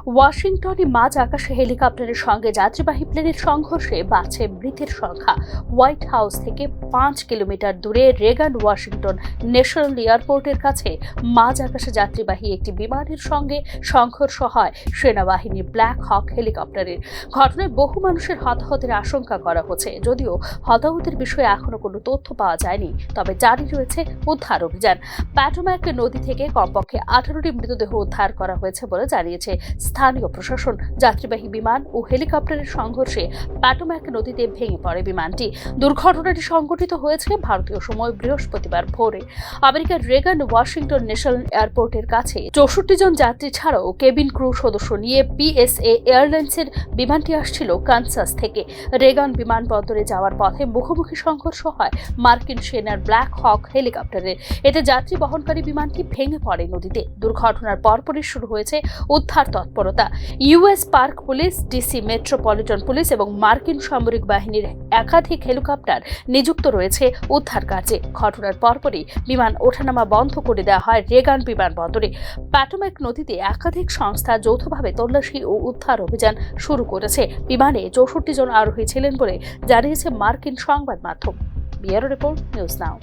ওয়াশিংটনে মাঝ আকাশে হেলিকপ্টারের সঙ্গে যাত্রীবাহী প্লেনের সংঘর্ষে বাড়ছে মৃতের সংখ্যা। হোয়াইট হাউস থেকে 5 কিলোমিটার দূরে রেগান ওয়াশিংটন ন্যাশনাল এয়ারপোর্টের কাছে মাঝ আকাশে যাত্রীবাহী একটি বিমানের সঙ্গে সংঘর্ষ হয় সেনাবাহিনীর ব্ল্যাক হক হেলিকপ্টারের। ঘটনায় বহু মানুষের হতাহতের আশঙ্কা করা হচ্ছে। যদিও হতাহতের বিষয়ে এখনো কোনো তথ্য পাওয়া যায়নি, তবে জারি রয়েছে উদ্ধার অভিযান। প্যাটোম্যাক নদী থেকে কমপক্ষে 18টি মৃতদেহ উদ্ধার করা হয়েছে বলে জানিয়েছে স্থানীয় প্রশাসন। যাত্রীবাহী বিমান ও হেলিকপ্টারের সংঘর্ষে প্যাটোম্যাক নদীতে ভেঙে পড়ে বিমানটি। দুর্ঘটনাটি সংঘটিত হয়েছে ভারতীয় সময় বৃহস্পতিবার ভোরে। আমেরিকার রেগান ওয়াশিংটন ন্যাশনাল এয়ারপোর্টের কাছে 64 জন যাত্রী ছাড়াও কেবিন ক্রু সদস্য নিয়ে পিএসএ এয়ারলাইন্সের বিমানটি আসছিল কানসাস থেকে। রেগান বিমানবন্দরে যাওয়ার পথে মুখোমুখি সংঘর্ষ হয় মার্কিন সেনার ব্ল্যাক হক হেলিকপ্টারের। এতে যাত্রী বহনকারী বিমানটি ভেঙে পড়ে নদীতে। দুর্ঘটনার পরপরই শুরু হয়েছে উদ্ধার তৎপরতা। US park police, DC metropolitan police এবং মার্কিন সামরিক বাহিনীর একাধিক হেলিকপ্টার নিযুক্ত রয়েছে উদ্ধার কাজে। ঘটনার পরপরই বিমান ওঠানামা বন্ধ করে দেওয়া হয় রেগান বিমানবন্দরে। প্যাটোম্যাক নদীতে একাধিক সংস্থা যৌথভাবে তল্লাশি ও উদ্ধার অভিযান শুরু করেছে। বিমানে 64 জন আরোহী ছিলেন বলে জানিয়েছে মার্কিন সংবাদ মাধ্যম। Bureau report, news now.